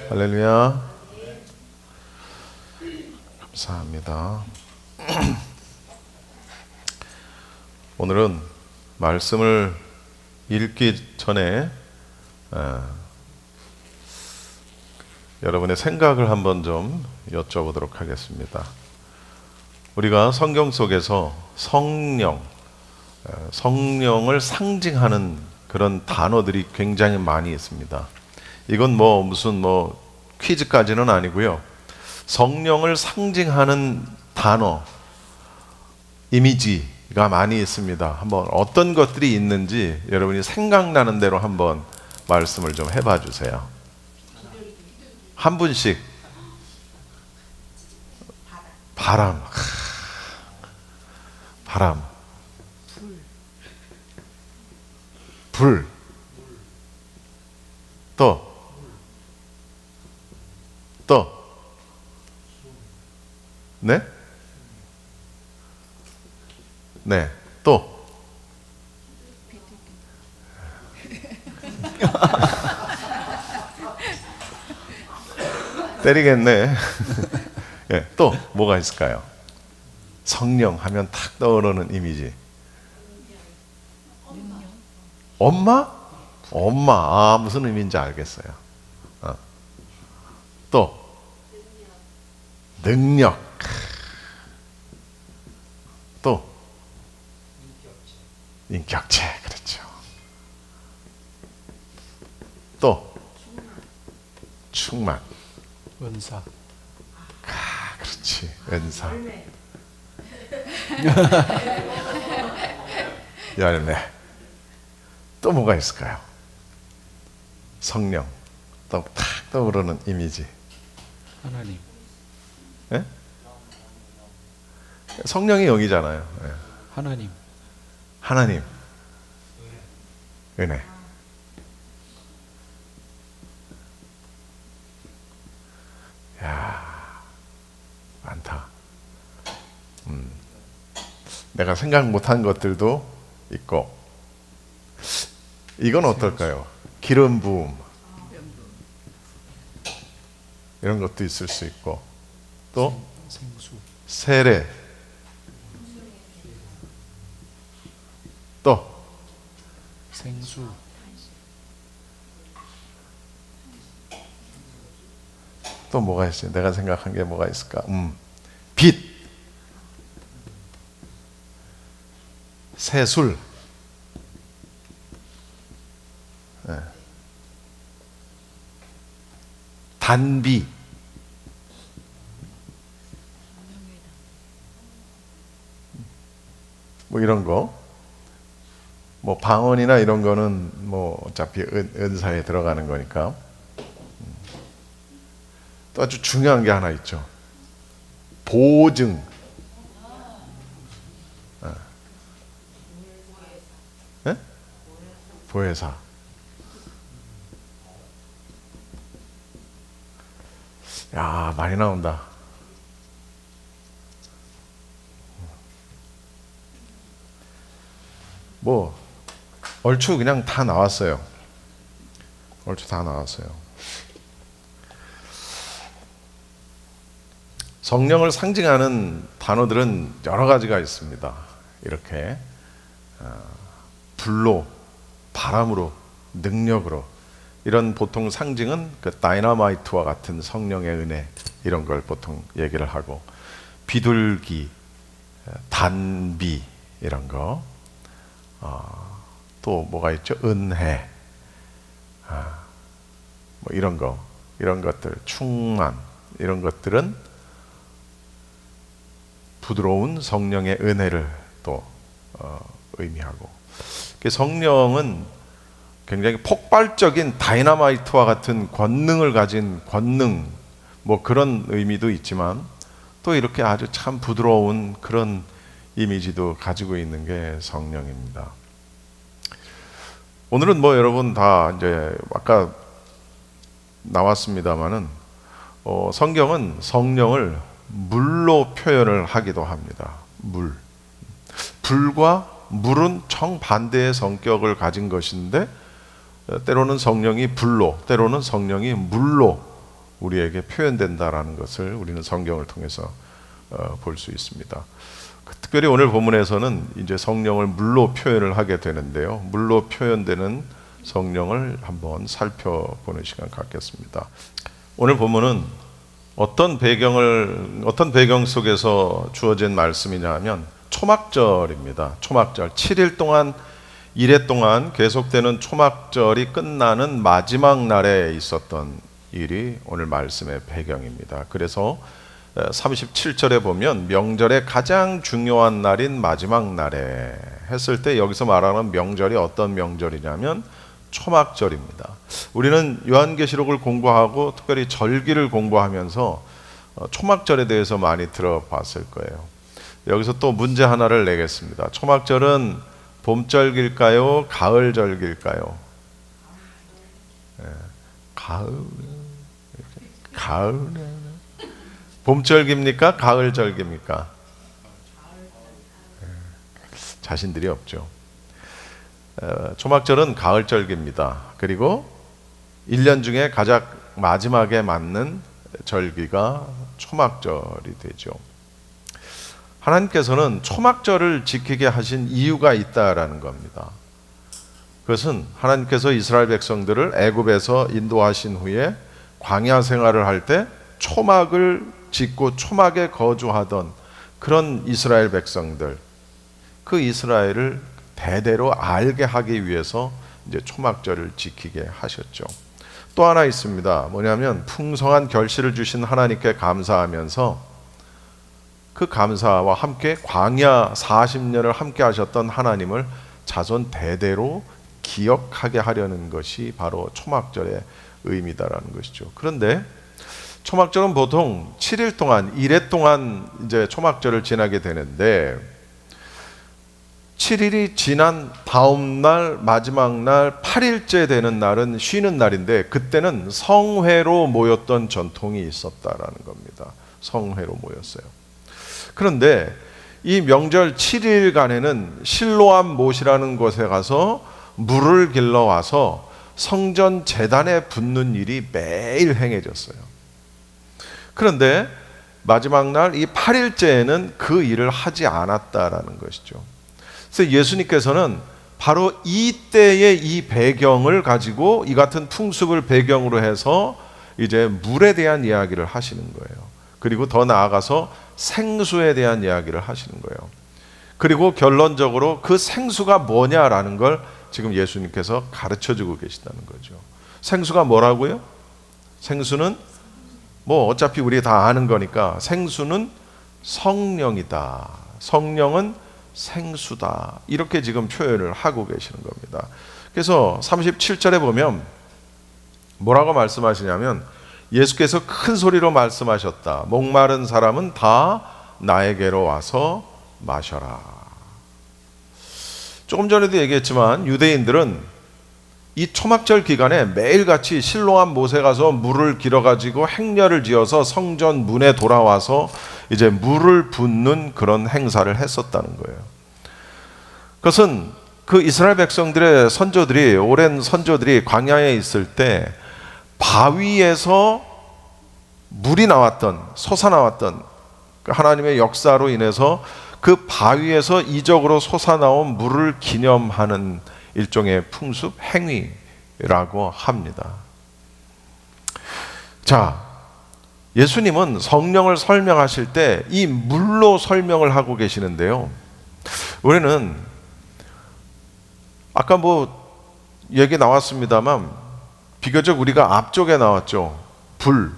할렐루야. 감사합니다. 오늘은 말씀을 읽기 전에 여러분의 생각을 한번 좀 여쭤보도록 하겠습니다. 우리가 성경 속에서 성령을 상징하는 그런 단어들이 굉장히 많이 있습니다. 이건 무슨 퀴즈까지는 아니고요. 성령을 상징하는 단어, 이미지가 많이 있습니다. 한번 어떤 것들이 있는지 여러분이 생각나는 대로 한번 말씀을 좀 해봐 주세요. 한 분씩. 바람. 불. 또. 네? 네. 또. 때리겠네. 네, 또 뭐가 있을까요? 성령 하면 탁 떠오르는 이미지. 엄마? 엄마. 무슨 의미인지 알겠어요. 또 능력. 또 인격체. 그렇죠. 또 충만. 은사. 그렇지. 은사. 열매. 또 뭐가 있을까요? 성령. 또 탁 떠오르는 이미지. 하나님. 네? 성령이 여기잖아요. 네. 하나님. 은혜. 야, 많다. 내가 생각 못한 것들도 있고. 이건 어떨까요? 기름 부음. 이런 것도 있을 수 있고. 또 생수. 세례. 또 생수. 또 뭐가 있어요? 내가 생각한 게 뭐가 있을까? 빛. 새술. 네. 단비. 이런 거. 방언이나 이런 거는 어차피 은사에 들어가는 거니까. 또 아주 중요한 게 하나 있죠. 보증. 네? 보혜사. 야, 많이 나온다. 얼추 그냥 다 나왔어요. 성령을 상징하는 단어들은 여러 가지가 있습니다. 이렇게 불로, 바람으로, 능력으로, 이런 보통 상징은 그 다이너마이트와 같은 성령의 은혜, 이런 걸 보통 얘기를 하고, 비둘기, 단비, 이런 거. 또 뭐가 있죠? 은혜. 이런 것들, 충만, 이런 것들은 부드러운 성령의 은혜를 또 의미하고, 성령은 굉장히 폭발적인 다이너마이트와 같은 권능을 가진 권능, 그런 의미도 있지만, 또 이렇게 아주 참 부드러운 그런 이미지도 가지고 있는 게 성령입니다. 오늘은 여러분 다 이제 아까 나왔습니다만은 성경은 성령을 물로 표현을 하기도 합니다. 불과 물은 정반대의 성격을 가진 것인데, 때로는 성령이 불로, 때로는 성령이 물로 우리에게 표현된다라는 것을 우리는 성경을 통해서 볼 수 있습니다. 특별히 오늘 본문에서는 이제 성령을 물로 표현을 하게 되는데요. 물로 표현되는 성령을 한번 살펴보는 시간 갖겠습니다. 오늘 본문은 어떤 배경 속에서 주어진 말씀이냐 하면 초막절입니다. 초막절. 7일 동안 이래 동안 계속되는 초막절이 끝나는 마지막 날에 있었던 일이 오늘 말씀의 배경입니다. 그래서 37절에 보면 명절의 가장 중요한 날인 마지막 날에 했을 때 여기서 말하는 명절이 어떤 명절이냐면 초막절입니다. 우리는 요한계시록을 공부하고 특별히 절기를 공부하면서 초막절에 대해서 많이 들어봤을 거예요. 여기서 또 문제 하나를 내겠습니다. 초막절은 봄절기일까요? 가을절기일까요? 가을 봄절기입니까? 가을절기입니까? 자신들이 없죠. 초막절은 가을절기입니다. 그리고 1년 중에 가장 마지막에 맞는 절기가 초막절이 되죠. 하나님께서는 초막절을 지키게 하신 이유가 있다라는 겁니다. 그것은 하나님께서 이스라엘 백성들을 애굽에서 인도하신 후에 광야 생활을 할 때 초막을 짓고 초막에 거주하던 그런 이스라엘 백성들, 그 이스라엘을 대대로 알게 하기 위해서 이제 초막절을 지키게 하셨죠. 또 하나 있습니다. 뭐냐면 풍성한 결실을 주신 하나님께 감사하면서 그 감사와 함께 광야 40년을 함께 하셨던 하나님을 자손 대대로 기억하게 하려는 것이 바로 초막절의 의미다라는 것이죠. 그런데 초막절은 보통 7일 동안, 이래 동안 이제 초막절을 지나게 되는데 7일이 지난 다음 날, 마지막 날, 8일째 되는 날은 쉬는 날인데 그때는 성회로 모였던 전통이 있었다라는 겁니다. 성회로 모였어요. 그런데 이 명절 7일간에는 실로암 못이라는 곳에 가서 물을 길러 와서 성전 제단에 붓는 일이 매일 행해졌어요. 그런데 마지막 날 이 8일째에는 그 일을 하지 않았다라는 것이죠. 그래서 예수님께서는 바로 이때의 이 배경을 가지고 이 같은 풍습을 배경으로 해서 이제 물에 대한 이야기를 하시는 거예요. 그리고 더 나아가서 생수에 대한 이야기를 하시는 거예요. 그리고 결론적으로 그 생수가 뭐냐라는 걸 지금 예수님께서 가르쳐주고 계시다는 거죠. 생수가 뭐라고요? 생수는 뭐 어차피 우리 다 아는 거니까 생수는 성령이다. 성령은 생수다. 이렇게 지금 표현을 하고 계시는 겁니다. 그래서 37절에 보면 뭐라고 말씀하시냐면 예수께서 큰 소리로 말씀하셨다. 목마른 사람은 다 나에게로 와서 마셔라. 조금 전에도 얘기했지만 유대인들은 이 초막절 기간에 매일같이 실로암 못에 가서 물을 길어가지고 행렬을 지어서 성전 문에 돌아와서 이제 물을 붓는 그런 행사를 했었다는 거예요. 그것은 그 이스라엘 백성들의 선조들이, 오랜 선조들이 광야에 있을 때 바위에서 물이 나왔던, 솟아나왔던 하나님의 역사로 인해서 그 바위에서 이적으로 솟아나온 물을 기념하는 일종의 풍습 행위라고 합니다. 자, 예수님은 성령을 설명하실 때 이 물로 설명을 하고 계시는데요. 우리는 아까 뭐 얘기 나왔습니다만 비교적 우리가 앞쪽에 나왔죠. 불.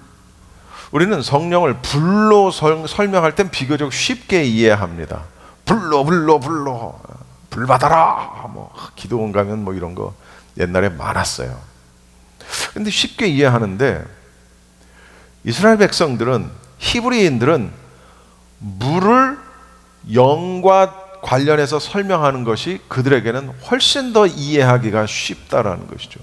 우리는 성령을 불로 설명할 땐 비교적 쉽게 이해합니다. 불로 불 받아라. 뭐 기도원 가면 뭐 이런 거 옛날에 많았어요. 근데 쉽게 이해하는데 이스라엘 백성들은, 히브리인들은 물을 영과 관련해서 설명하는 것이 그들에게는 훨씬 더 이해하기가 쉽다라는 것이죠.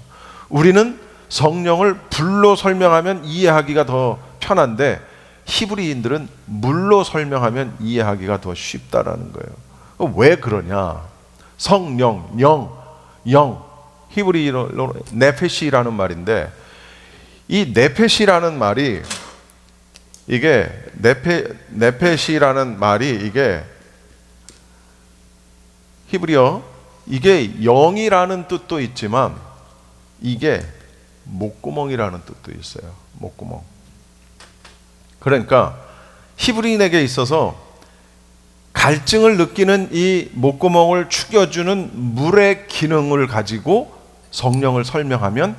우리는 성령을 불로 설명하면 이해하기가 더 편한데 히브리인들은 물로 설명하면 이해하기가 더 쉽다라는 거예요. 왜 그러냐? 성령, 영, 히브리어로 네페시라는 말인데 이 네펫이라는 말이 이게 네펫이라는 말이 이게 히브리어 이게 영이라는 뜻도 있지만 이게 목구멍이라는 뜻도 있어요. 목구멍. 그러니까 히브리인에게 있어서 갈증을 느끼는 이 목구멍을 죽여주는 물의 기능을 가지고 성령을 설명하면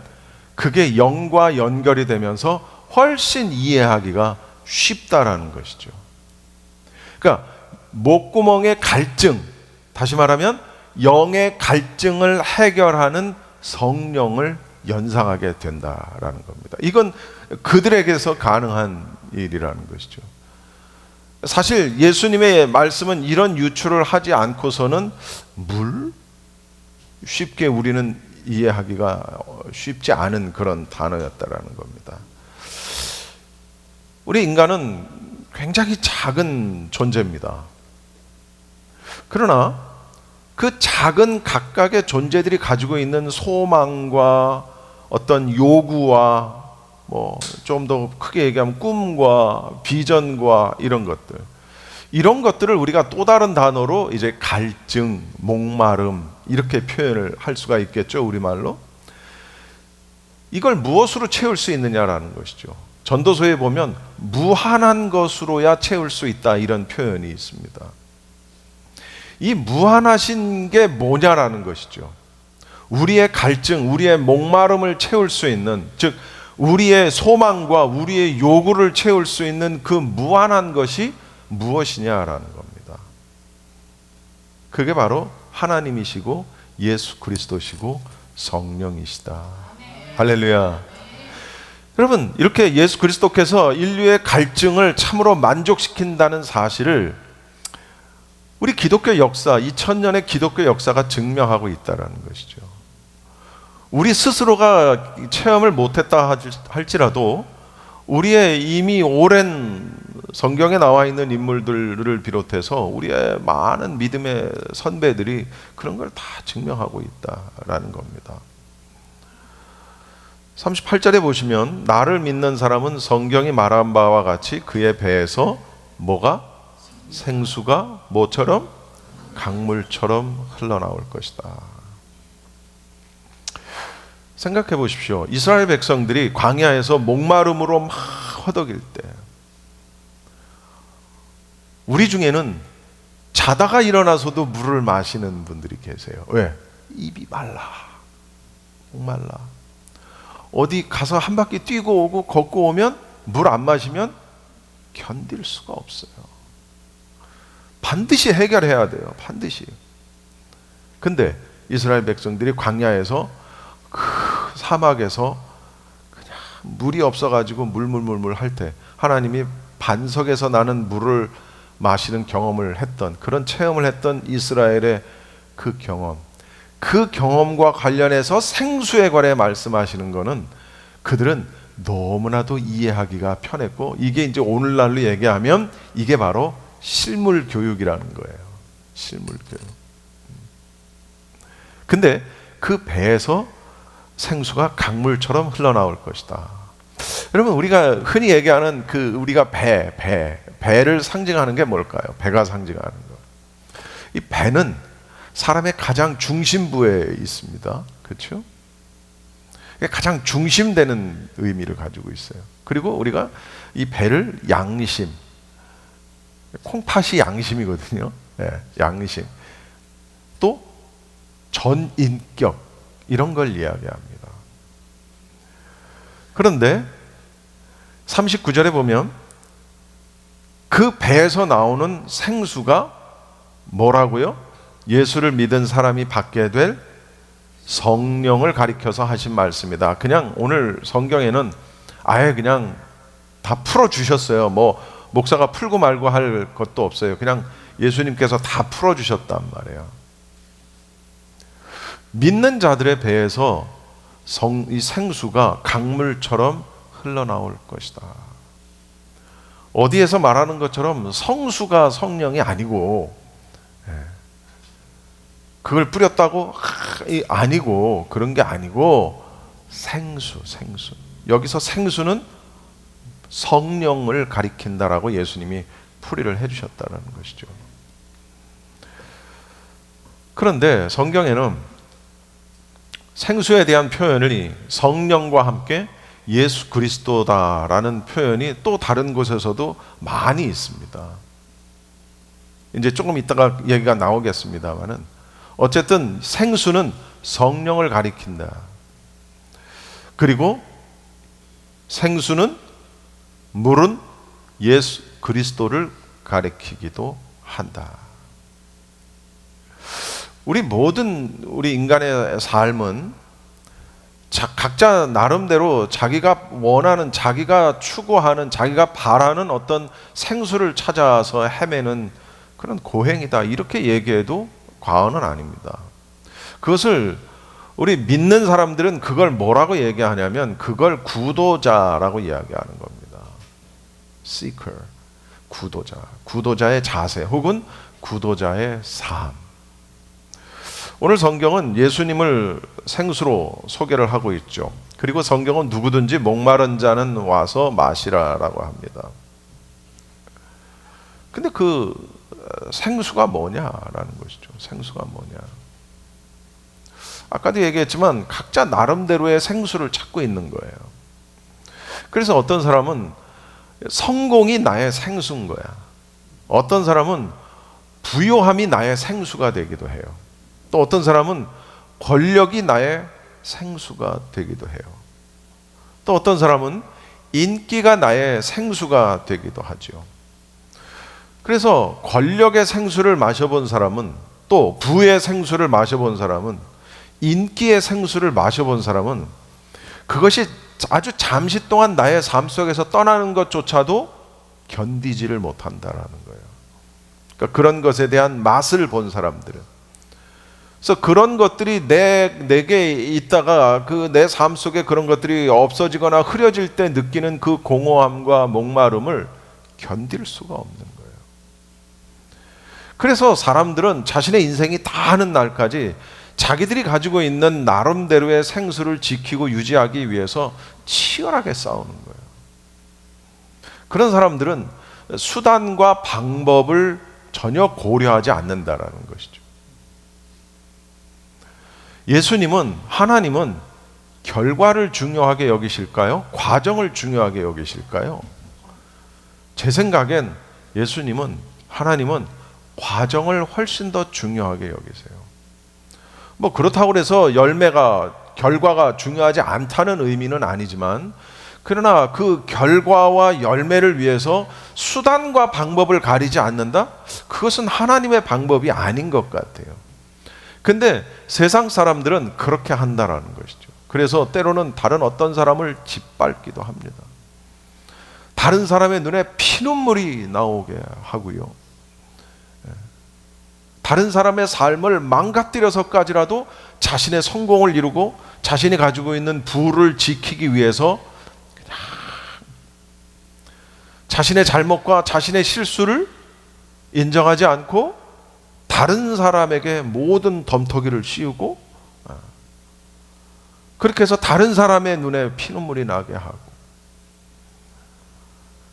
그게 영과 연결이 되면서 훨씬 이해하기가 쉽다라는 것이죠. 그러니까 목구멍의 갈증, 다시 말하면 영의 갈증을 해결하는 성령을 연상하게 된다라는 겁니다. 이건 그들에게서 가능한 일이라는 것이죠. 사실 예수님의 말씀은 이런 유추를 하지 않고서는 물? 쉽게 우리는 이해하기가 쉽지 않은 그런 단어였다라는 겁니다. 우리 인간은 굉장히 작은 존재입니다. 그러나 그 작은 각각의 존재들이 가지고 있는 소망과 어떤 요구와 뭐 좀 더 크게 얘기하면 꿈과 비전과 이런 것들을 우리가 또 다른 단어로 이제 갈증, 목마름 이렇게 표현을 할 수가 있겠죠, 우리말로. 이걸 무엇으로 채울 수 있느냐라는 것이죠. 전도서에 보면 무한한 것으로야 채울 수 있다 이런 표현이 있습니다. 이 무한하신 게 뭐냐라는 것이죠. 우리의 갈증, 우리의 목마름을 채울 수 있는, 즉 우리의 소망과 우리의 요구를 채울 수 있는 그 무한한 것이 무엇이냐라는 겁니다. 그게 바로 하나님이시고 예수 그리스도시고 성령이시다. 할렐루야. 여러분, 이렇게 예수 그리스도께서 인류의 갈증을 참으로 만족시킨다는 사실을 우리 기독교 역사, 2000년의 기독교 역사가 증명하고 있다는 것이죠. 우리 스스로가 체험을 못했다 할지라도 우리의 이미 오랜 성경에 나와 있는 인물들을 비롯해서 우리의 많은 믿음의 선배들이 그런 걸 다 증명하고 있다라는 겁니다. 38절에 보시면 나를 믿는 사람은 성경이 말한 바와 같이 그의 배에서 뭐가? 생수가 뭐처럼? 강물처럼 흘러나올 것이다. 생각해 보십시오. 이스라엘 백성들이 광야에서 목마름으로 막 허덕일 때 우리 중에는 자다가 일어나서도 물을 마시는 분들이 계세요. 왜? 입이 말라. 목말라. 어디 가서 한 바퀴 뛰고 오고 걷고 오면 물 안 마시면 견딜 수가 없어요. 반드시 해결해야 돼요. 반드시. 근데 이스라엘 백성들이 광야에서 그 사막에서 그냥 물이 없어가지고 물물물물 할 때 하나님이 반석에서 나는 물을 마시는 경험을 했던, 그런 체험을 했던 이스라엘의 그 경험, 그 경험과 관련해서 생수에 관해 말씀하시는 거는 그들은 너무나도 이해하기가 편했고, 이게 이제 오늘날로 얘기하면 이게 바로 실물 교육이라는 거예요. 실물 교육. 근데 그 배에서 생수가 강물처럼 흘러나올 것이다. 여러분, 우리가 흔히 얘기하는 그 우리가 배를 상징하는 게 뭘까요? 배가 상징하는 거. 이 배는 사람의 가장 중심부에 있습니다. 그렇죠? 가장 중심되는 의미를 가지고 있어요. 그리고 우리가 이 배를 양심, 콩팥이 양심이거든요. 네, 양심. 또 전인격, 이런 걸 이야기합니다. 그런데 39절에 보면 그 배에서 나오는 생수가 뭐라고요? 예수를 믿은 사람이 받게 될 성령을 가리켜서 하신 말씀이다. 그냥 오늘 성경에는 아예 그냥 다 풀어주셨어요. 뭐 목사가 풀고 말고 할 것도 없어요. 그냥 예수님께서 다 풀어주셨단 말이에요. 믿는 자들의 배에서 이 생수가 강물처럼 흘러나올 것이다. 어디에서 말하는 것처럼 성수가 성령이 아니고, 그걸 뿌렸다고 아니고, 그런 게 아니고 생수. 여기서 생수는 성령을 가리킨다라고 예수님이 풀이를 해주셨다는 것이죠. 그런데 성경에는 생수에 대한 표현이 성령과 함께 예수 그리스도다라는 표현이 또 다른 곳에서도 많이 있습니다. 이제 조금 이따가 얘기가 나오겠습니다만은 어쨌든 생수는 성령을 가리킨다. 그리고 생수는 물은 예수 그리스도를 가리키기도 한다. 우리 인간의 삶은 각자 나름대로 자기가 원하는, 자기가 추구하는, 자기가 바라는 어떤 생수를 찾아서 헤매는 그런 고행이다, 이렇게 얘기해도 과언은 아닙니다. 그것을 우리 믿는 사람들은 그걸 뭐라고 얘기하냐면 그걸 구도자라고 이야기하는 겁니다. seeker, 구도자의 자세 혹은 구도자의 삶. 오늘 성경은 예수님을 생수로 소개를 하고 있죠. 그리고 성경은 누구든지 목마른 자는 와서 마시라라고 합니다. 근데 그 생수가 뭐냐라는 것이죠. 생수가 뭐냐. 아까도 얘기했지만 각자 나름대로의 생수를 찾고 있는 거예요. 그래서 어떤 사람은 성공이 나의 생수인 거야. 어떤 사람은 부요함이 나의 생수가 되기도 해요. 또 어떤 사람은 권력이 나의 생수가 되기도 해요. 또 어떤 사람은 인기가 나의 생수가 되기도 하죠. 그래서 권력의 생수를 마셔본 사람은, 또 부의 생수를 마셔본 사람은, 인기의 생수를 마셔본 사람은 그것이 아주 잠시 동안 나의 삶 속에서 떠나는 것조차도 견디지를 못한다라는 거예요. 그러니까 그런 것에 대한 맛을 본 사람들은, 그래서 그런 것들이 내게 있다가 그 내 삶 속에 그런 것들이 없어지거나 흐려질 때 느끼는 그 공허함과 목마름을 견딜 수가 없는 거예요. 그래서 사람들은 자신의 인생이 다 하는 날까지 자기들이 가지고 있는 나름대로의 생수를 지키고 유지하기 위해서 치열하게 싸우는 거예요. 그런 사람들은 수단과 방법을 전혀 고려하지 않는다라는 것이죠. 하나님은 결과를 중요하게 여기실까요? 과정을 중요하게 여기실까요? 제 생각엔 하나님은 과정을 훨씬 더 중요하게 여기세요. 뭐 그렇다고 해서 결과가 중요하지 않다는 의미는 아니지만, 그러나 그 결과와 열매를 위해서 수단과 방법을 가리지 않는다? 그것은 하나님의 방법이 아닌 것 같아요. 근데 세상 사람들은 그렇게 한다라는 것이죠. 그래서 때로는 다른 어떤 사람을 짓밟기도 합니다. 다른 사람의 눈에 피눈물이 나오게 하고요. 다른 사람의 삶을 망가뜨려서까지라도 자신의 성공을 이루고 자신이 가지고 있는 부를 지키기 위해서 그냥 자신의 잘못과 자신의 실수를 인정하지 않고 다른 사람에게 모든 덤터기를 씌우고, 그렇게 해서 다른 사람의 눈에 피눈물이 나게 하고,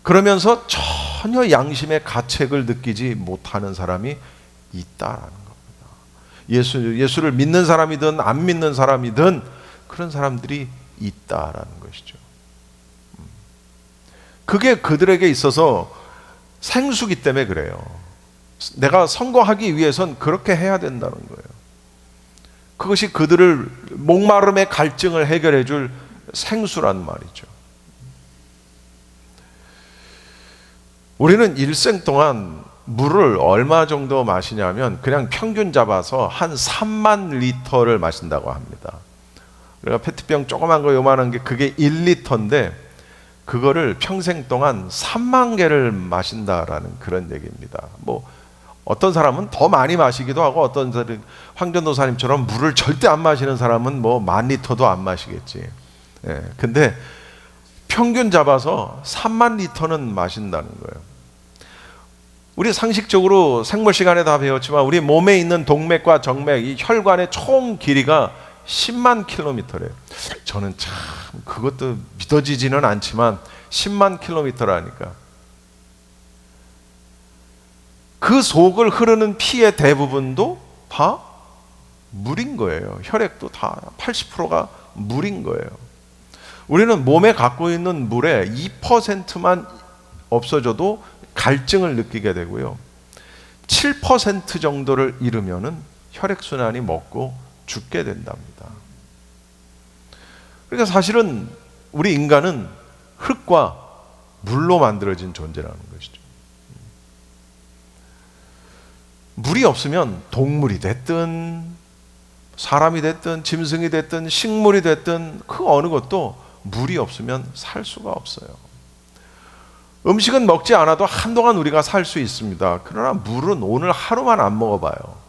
그러면서 전혀 양심의 가책을 느끼지 못하는 사람이 있다라는 겁니다. 예수를 믿는 사람이든 안 믿는 사람이든 그런 사람들이 있다라는 것이죠. 그게 그들에게 있어서 생수기 때문에 그래요. 내가 선거하기 위해선 그렇게 해야 된다는 거예요. 그것이 그들을 목마름의 갈증을 해결해 줄 생수란 말이죠. 우리는 일생 동안 물을 얼마 정도 마시냐면 그냥 평균 잡아서 한 3만 리터를 마신다고 합니다. 우리가 페트병 조그만 거 요만한 게 그게 1리터인데 그거를 평생 동안 3만 개를 마신다라는 그런 얘기입니다. 뭐 어떤 사람은 더 많이 마시기도 하고, 어떤 사람 황전도사님처럼 물을 절대 안 마시는 사람은 뭐 10,000리터도 안 마시겠지. 근데 평균 잡아서 3만 리터는 마신다는 거예요. 우리 상식적으로 생물 시간에 다 배웠지만 우리 몸에 있는 동맥과 정맥, 이 혈관의 총 길이가 10만 킬로미터래요. 저는 참 그것도 믿어지지는 않지만 10만 킬로미터라니까. 그 속을 흐르는 피의 대부분도 다 물인 거예요. 혈액도 다 80%가 물인 거예요. 우리는 몸에 갖고 있는 물의 2%만 없어져도 갈증을 느끼게 되고요. 7% 정도를 잃으면은 혈액순환이 먹고 죽게 된답니다. 그러니까 사실은 우리 인간은 흙과 물로 만들어진 존재라는 것이죠. 물이 없으면 동물이 됐든 사람이 됐든 짐승이 됐든 식물이 됐든 그 어느 것도 물이 없으면 살 수가 없어요. 음식은 먹지 않아도 한동안 우리가 살 수 있습니다. 그러나 물은 오늘 하루만 안 먹어봐요.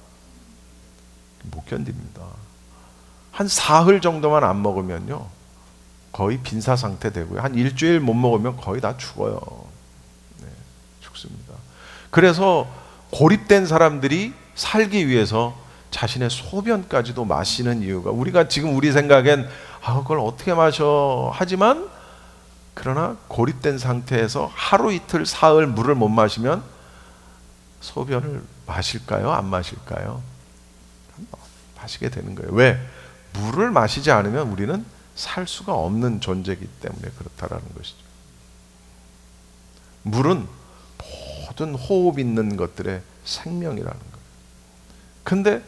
못 견딥니다. 한 사흘 정도만 안 먹으면요, 거의 빈사 상태 되고요. 한 일주일 못 먹으면 거의 다 죽어요. 네, 죽습니다. 그래서 고립된 사람들이 살기 위해서 자신의 소변까지도 마시는 이유가, 우리가 지금 우리 생각엔 그걸 어떻게 마셔 하지만, 그러나 고립된 상태에서 하루 이틀 사흘 물을 못 마시면 소변을 마실까요? 안 마실까요? 마시게 되는 거예요. 왜? 물을 마시지 않으면 우리는 살 수가 없는 존재이기 때문에 그렇다라는 것이죠. 물은 모든 호흡 있는 것들의 생명이라는 거예요. 근데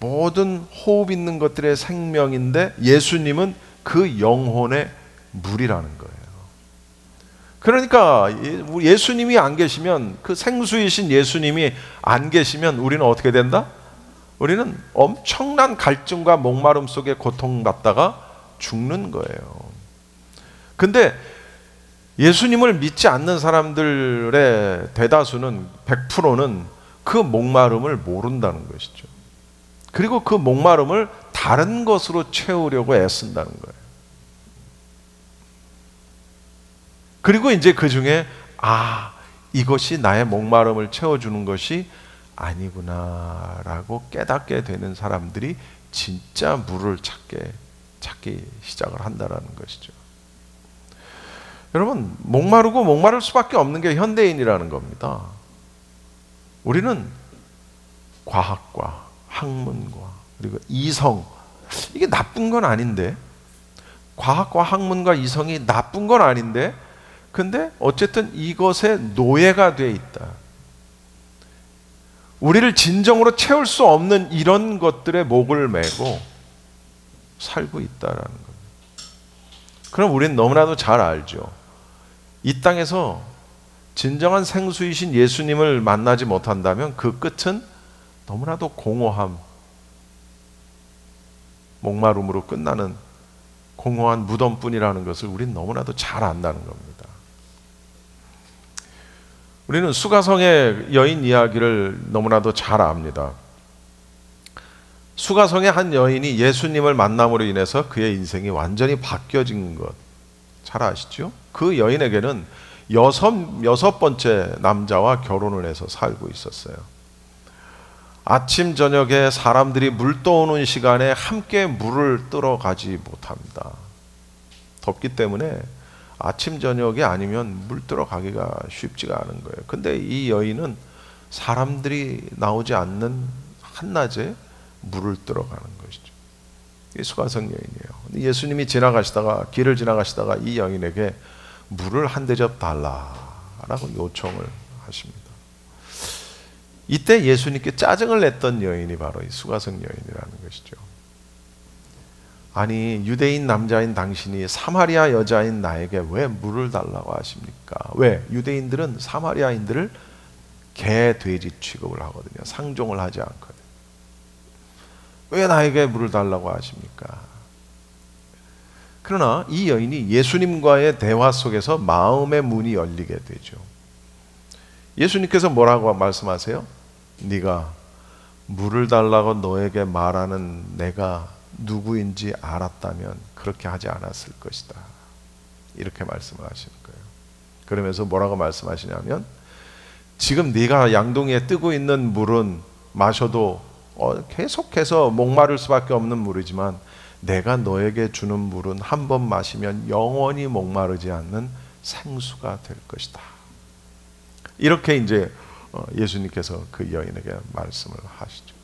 모든 호흡 있는 것들의 생명인데 예수님은 그 영혼의 물이라는 거예요. 그러니까 예수님이 안 계시면, 그 생수이신 예수님이 안 계시면 우리는 어떻게 된다? 우리는 엄청난 갈증과 목마름 속에 고통받다가 죽는 거예요. 근데 예수님을 믿지 않는 사람들의 대다수는 100%는 그 목마름을 모른다는 것이죠. 그리고 그 목마름을 다른 것으로 채우려고 애쓴다는 거예요. 그리고 이제 그 중에 이것이 나의 목마름을 채워주는 것이 아니구나라고 깨닫게 되는 사람들이 진짜 물을 찾기 시작을 한다라는 것이죠. 여러분, 목마르고 목마를 수밖에 없는 게 현대인이라는 겁니다. 우리는 과학과 학문과 그리고 이성, 이게 나쁜 건 아닌데, 과학과 학문과 이성이 나쁜 건 아닌데, 근데 어쨌든 이것에 노예가 돼 있다. 우리를 진정으로 채울 수 없는 이런 것들에 목을 메고 살고 있다라는 겁니다. 그럼 우리는 너무나도 잘 알죠. 이 땅에서 진정한 생수이신 예수님을 만나지 못한다면 그 끝은 너무나도 공허함, 목마름으로 끝나는 공허한 무덤뿐이라는 것을 우리는 너무나도 잘 안다는 겁니다. 우리는 수가성의 여인 이야기를 너무나도 잘 압니다. 수가성의 한 여인이 예수님을 만남으로 인해서 그의 인생이 완전히 바뀌어진 것 잘 아시죠? 그 여인에게는 여섯 번째 남자와 결혼을 해서 살고 있었어요. 아침 저녁에 사람들이 물 떠오는 시간에 함께 물을 뜨러 가지 못합니다. 덥기 때문에 아침 저녁이 아니면 물 뜨러 가기가 쉽지가 않은 거예요. 근데 이 여인은 사람들이 나오지 않는 한낮에 물을 뜨러 가는 것이죠. 이게 수가성 여인이에요. 예수님이 길을 지나가시다가 이 여인에게 물을 한 대접 달라라고 요청을 하십니다. 이때 예수님께 짜증을 냈던 여인이 바로 이 수가성 여인이라는 것이죠. 아니, 유대인 남자인 당신이 사마리아 여자인 나에게 왜 물을 달라고 하십니까? 왜? 유대인들은 사마리아인들을 개, 돼지 취급을 하거든요. 상종을 하지 않거든요. 왜 나에게 물을 달라고 하십니까? 그러나 이 여인이 예수님과의 대화 속에서 마음의 문이 열리게 되죠. 예수님께서 뭐라고 말씀하세요? 네가 물을 달라고 너에게 말하는 내가 누구인지 알았다면 그렇게 하지 않았을 것이다. 이렇게 말씀을 하시는 거예요. 그러면서 뭐라고 말씀하시냐면, 지금 네가 양동이에 뜨고 있는 물은 마셔도 계속해서 목마를 수밖에 없는 물이지만, 내가 너에게 주는 물은 한 번 마시면 영원히 목마르지 않는 생수가 될 것이다. 이렇게 이제 예수님께서 그 여인에게 말씀을 하시죠.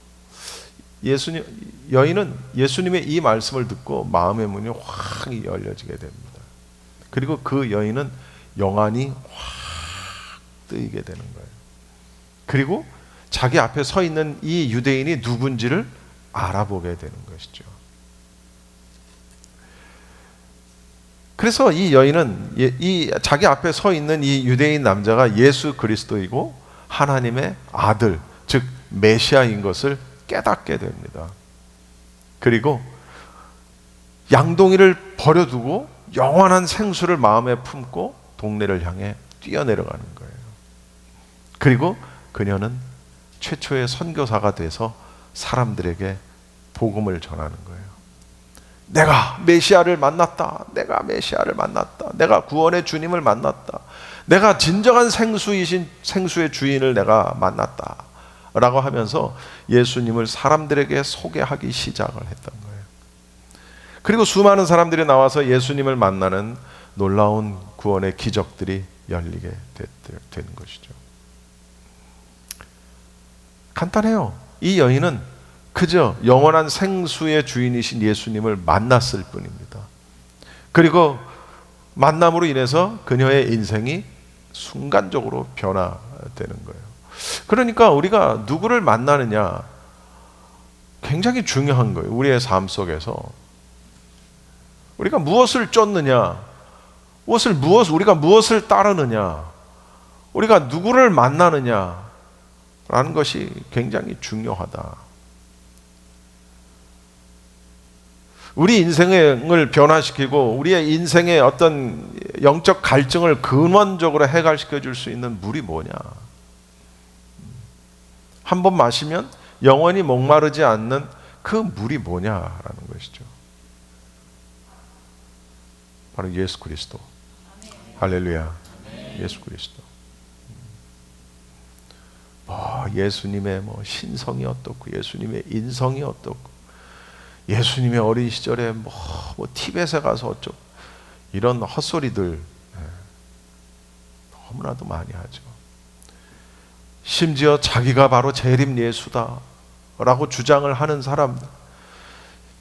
여인은 예수님의 이 말씀을 듣고 마음의 문이 확 열려지게 됩니다. 그리고 그 여인은 영안이 확 뜨이게 되는 거예요. 그리고 자기 앞에 서 있는 이 유대인이 누군지를 알아보게 되는 것이죠. 그래서 이 여인은 이 자기 앞에 서 있는 이 유대인 남자가 예수 그리스도이고 하나님의 아들, 즉 메시아인 것을 깨닫게 됩니다. 그리고 양동이를 버려두고 영원한 생수를 마음에 품고 동네를 향해 뛰어내려가는 거예요. 그리고 그녀는 최초의 선교사가 돼서 사람들에게 복음을 전하는 거예요. 내가 메시아를 만났다. 내가 메시아를 만났다. 내가 구원의 주님을 만났다. 내가 진정한 생수이신 생수의 주인을 내가 만났다. 라고 하면서 예수님을 사람들에게 소개하기 시작을 했던 거예요. 그리고 수많은 사람들이 나와서 예수님을 만나는 놀라운 구원의 기적들이 열리게 되는 것이죠. 간단해요. 이 여인은 그저 영원한 생수의 주인이신 예수님을 만났을 뿐입니다. 그리고 만남으로 인해서 그녀의 인생이 순간적으로 변화되는 거예요. 그러니까 우리가 누구를 만나느냐 굉장히 중요한 거예요. 우리의 삶 속에서 우리가 무엇을 쫓느냐, 우리가 무엇을 따르느냐, 우리가 누구를 만나느냐라는 것이 굉장히 중요하다. 우리 인생을 변화시키고 우리의 인생의 어떤 영적 갈증을 근원적으로 해결시켜 줄 수 있는 물이 뭐냐? 한 번 마시면 영원히 목마르지 않는 그 물이 뭐냐라는 것이죠. 바로 예수 그리스도. 할렐루야. 예수 그리스도. 예수님의 신성이 어떻고, 예수님의 인성이 어떻고, 예수님의 어린 시절에 티벳에 가서 어쩌고, 이런 헛소리들 너무나도 많이 하죠. 심지어 자기가 바로 재림 예수다 라고 주장을 하는 사람들,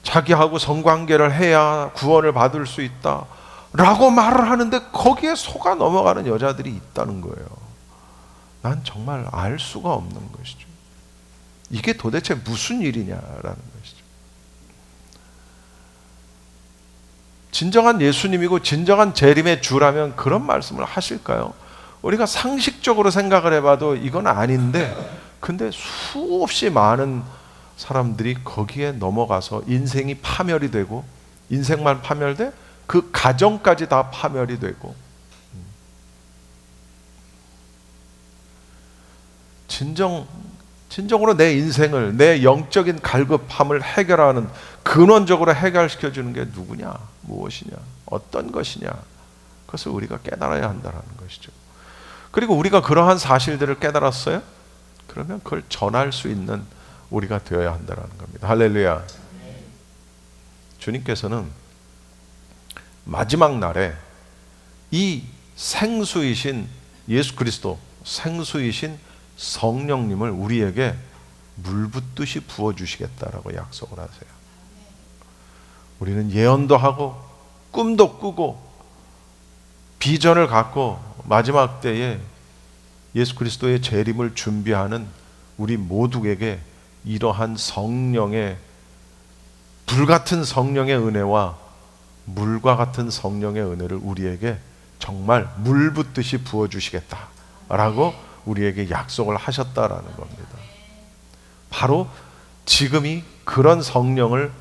자기하고 성관계를 해야 구원을 받을 수 있다 라고 말을 하는데 거기에 속아 넘어가는 여자들이 있다는 거예요. 난 정말 알 수가 없는 것이죠. 이게 도대체 무슨 일이냐라는 것이죠. 진정한 예수님이고 진정한 재림의 주라면 그런 말씀을 하실까요? 우리가 상식적으로 생각을 해봐도 이건 아닌데, 근데 수없이 많은 사람들이 거기에 넘어가서 인생이 파멸이 되고, 인생만 파멸돼 그 가정까지 다 파멸이 되고, 진정으로 내 인생을, 내 영적인 갈급함을 해결하는, 근원적으로 해결시켜 주는 게 누구냐, 무엇이냐, 어떤 것이냐, 그것을 우리가 깨달아야 한다는 것이죠. 그리고 우리가 그러한 사실들을 깨달았어요? 그러면 그걸 전할 수 있는 우리가 되어야 한다는 겁니다. 할렐루야. 주님께서는 마지막 날에 이 생수이신 예수 그리스도, 생수이신 성령님을 우리에게 물 붓듯이 부어주시겠다라고 약속을 하세요. 우리는 예언도 하고 꿈도 꾸고 비전을 갖고 마지막 때에 예수 그리스도의 재림을 준비하는 우리 모두에게 이러한 성령의, 불같은 성령의 은혜와 물과 같은 성령의 은혜를 우리에게 정말 물 붓듯이 부어주시겠다라고 우리에게 약속을 하셨다라는 겁니다. 바로 지금이 그런 성령을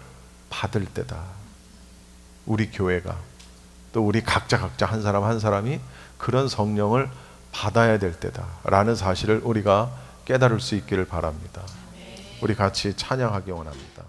받을 때다. 우리 교회가, 또 우리 각자 한 사람 한 사람이 그런 성령을 받아야 될 때다라는 사실을 우리가 깨달을 수 있기를 바랍니다. 우리 같이 찬양하기 원합니다.